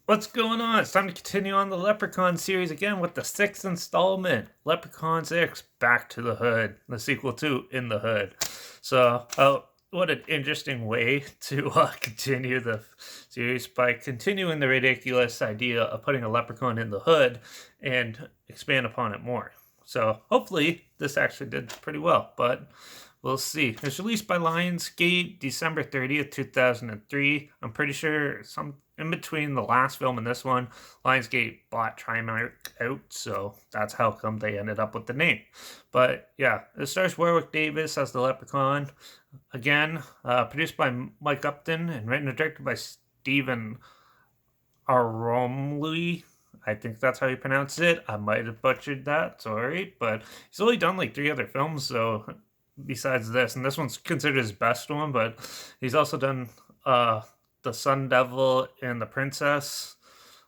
What's going on? It's time to continue on the Leprechaun series again with the sixth installment, Leprechaun 6, Back to the Hood, the sequel to In the Hood. So, what an interesting way to continue the series by continuing the ridiculous idea of putting a leprechaun in the hood and expand upon it more. So, hopefully, this actually did pretty well, but we'll see. It was released by Lionsgate December 30th, 2003. I'm pretty sure some in between the last film and this one, Lionsgate bought Trimark out, so that's how come they ended up with the name. But yeah, it stars Warwick Davis as the Leprechaun. Again, produced by Mike Upton and written and directed by Stephen Aromley. I think that's how you pronounce it. I might have butchered that, sorry, but he's only done like 3 other films, so besides this, and this one's considered his best one, but he's also done The Sun Devil and the Princess,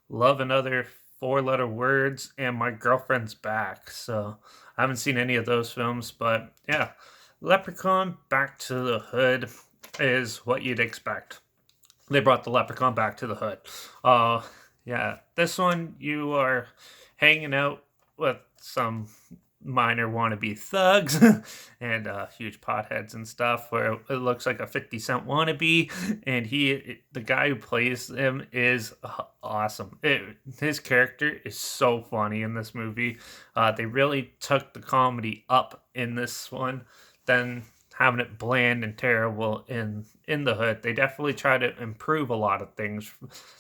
Love and Other Four-Letter Words, and My Girlfriend's Back. So I haven't seen any of those films, but yeah, Leprechaun Back to the Hood is what you'd expect. They brought the leprechaun back to the hood. Yeah, this one you are hanging out with some minor wannabe thugs and huge potheads and stuff where it looks like a 50 Cent wannabe, and the guy who plays him is awesome. His character is so funny in this movie. They really took the comedy up in this one, then having it bland and terrible in the hood. They definitely try to improve a lot of things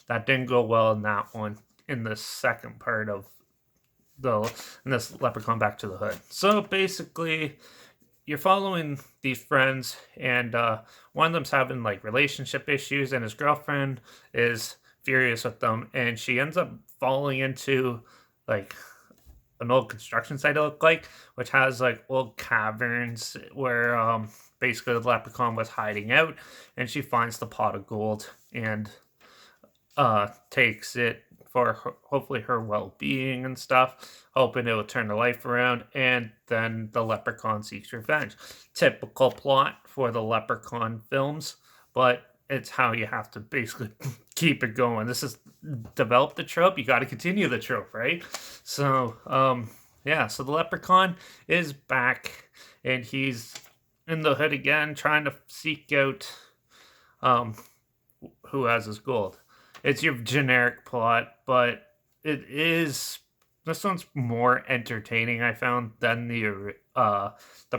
that didn't go well in that one in the second part of in this Leprechaun Back to the Hood. So basically, you're following these friends, and one of them's having like relationship issues, and his girlfriend is furious with them, and she ends up falling into like an old construction site, it looked like, which has like old caverns where basically the leprechaun was hiding out, and she finds the pot of gold and takes it for hopefully her well-being and stuff, hoping it will turn her life around, and then the leprechaun seeks revenge. Typical plot for the leprechaun films, but it's how you have to basically keep it going. This is develop the trope, you got to continue the trope, right? So yeah, so the leprechaun is back, and he's in the hood again trying to seek out um who has his gold. It's your generic plot, but this one's more entertaining, I found, than the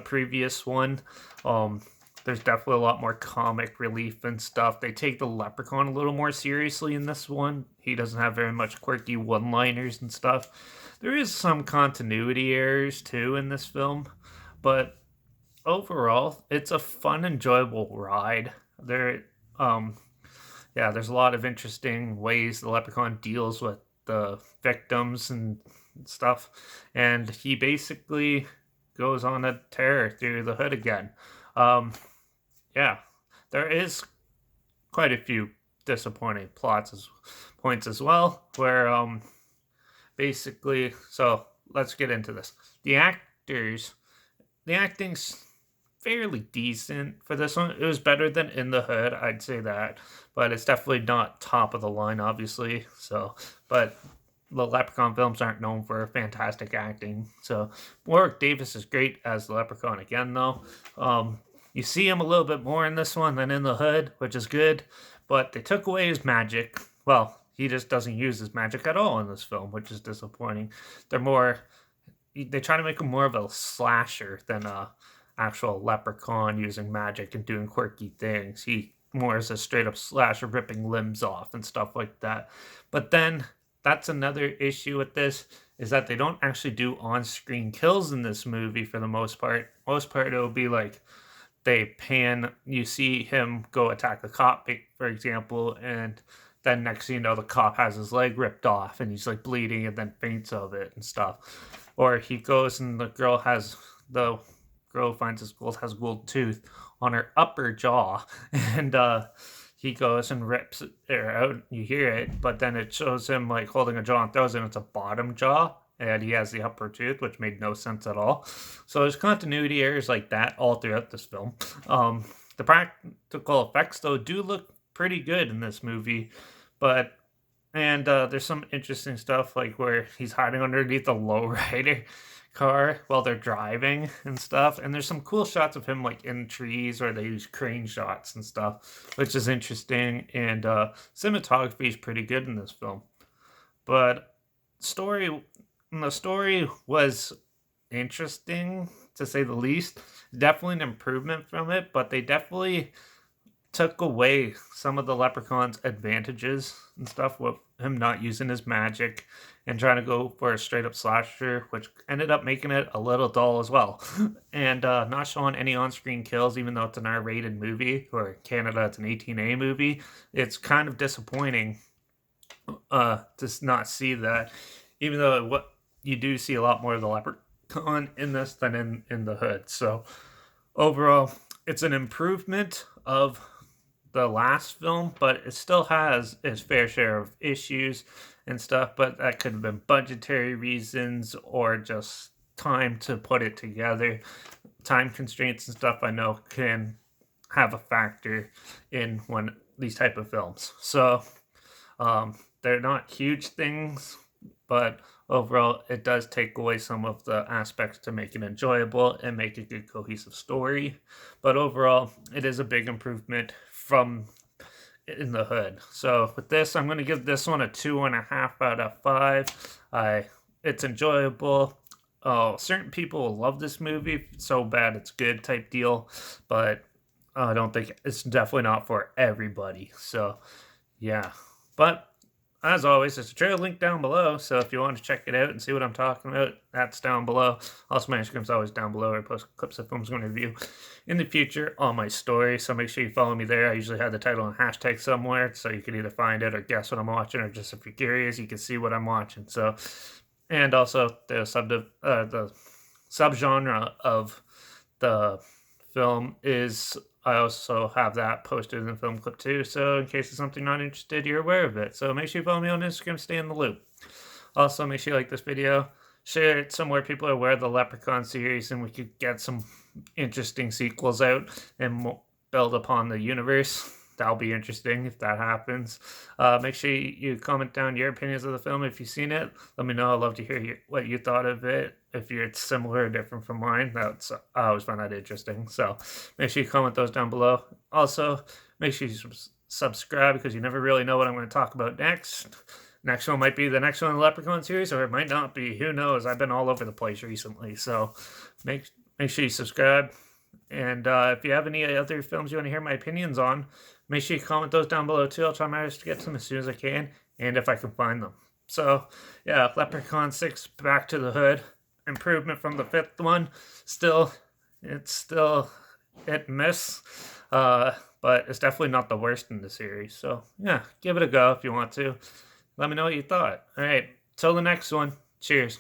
previous one. Um there's definitely a lot more comic relief and stuff. They take the leprechaun a little more seriously in this one. He doesn't have very much quirky one-liners and stuff. There is some continuity errors too in this film, but overall, it's a fun, enjoyable ride. Um, yeah, there's a lot of interesting ways the leprechaun deals with the victims and stuff, and he basically goes on a tear through the hood again. Um, yeah, there is quite a few disappointing points as well, where basically, so let's get into this. The actors, the acting's fairly decent for this one. It was better than In the Hood, I'd say that, but it's definitely not top of the line, obviously. So, but the Leprechaun films aren't known for fantastic acting. So, Warwick Davis is great as the Leprechaun again, though. You see him a little bit more in this one than In the Hood, which is good, but they took away his magic. Well, he just doesn't use his magic at all in this film, which is disappointing. They try to make him more of a slasher than a actual leprechaun using magic and doing quirky things. He more is a straight up slasher ripping limbs off and stuff like that. But then that's another issue with this, is that they don't actually do on-screen kills in this movie for the most part. Most part it'll be like they pan, you see him go attack a cop, for example, and then next thing you know, the cop has his leg ripped off and he's like bleeding and then faints of it and stuff. Or he goes and the girl finds his gold has a gold tooth on her upper jaw, and he goes and rips it out. You hear it, but then it shows him like holding a jaw and throws it. And it's a bottom jaw, and he has the upper tooth, which made no sense at all. So there's continuity errors like that all throughout this film. The practical effects though do look pretty good in this movie, but And there's some interesting stuff like where he's hiding underneath a lowrider car while they're driving and stuff. And there's some cool shots of him like in trees or they use crane shots and stuff, which is interesting. And cinematography is pretty good in this film. But story, the story was interesting to say the least. Definitely an improvement from it, but they definitely took away some of the leprechaun's advantages and stuff with him not using his magic and trying to go for a straight up slasher, which ended up making it a little dull as well. And not showing any on screen kills, even though it's an R rated movie, or in Canada it's an 18A movie. It's kind of disappointing to not see that, even though what you do see a lot more of the leprechaun in this than in the hood. So overall, it's an improvement of the last film, but it still has its fair share of issues and stuff. But that could have been budgetary reasons or just time to put it together. Time constraints and stuff I know can have a factor in when these type of films. So they're not huge things, but overall, it does take away some of the aspects to make it enjoyable and make a good cohesive story. But overall, it is a big improvement from in the hood. So with this, I'm going to give this one a 2.5 out of 5. It's enjoyable. Oh, certain people will love this movie. It's so bad it's good type deal, but I don't think it's definitely not for everybody. So yeah, but as always, there's a trailer link down below, so if you want to check it out and see what I'm talking about, that's down below. Also, my Instagram's always down below. I post clips of films I'm going to review in the future on my story, so make sure you follow me there. I usually have the title and hashtag somewhere, so you can either find it or guess what I'm watching, or just if you're curious, you can see what I'm watching. So, and also the subgenre of the film is, I also have that posted in the film clip too, so in case it's something not interested, you're aware of it. So make sure you follow me on Instagram, stay in the loop. Also, make sure you like this video, share it somewhere people are aware of the Leprechaun series, and we could get some interesting sequels out and build upon the universe. That'll be interesting if that happens. Make sure you comment down your opinions of the film if you've seen it. Let me know. I'd love to hear what you thought of it. If you're similar or different from mine, I always find that interesting. So make sure you comment those down below. Also, make sure you subscribe because you never really know what I'm going to talk about next. Next one might be the next one in the Leprechaun series, or it might not be. Who knows? I've been all over the place recently. So make sure you subscribe. And if you have any other films you want to hear my opinions on, make sure you comment those down below too. I'll try my best to get to them as soon as I can, and if I can find them. So, yeah, Leprechaun 6, Back to the Hood. Improvement from the 5th one. It's still hit and miss. But it's definitely not the worst in the series. So, yeah, give it a go if you want to. Let me know what you thought. All right, till the next one. Cheers.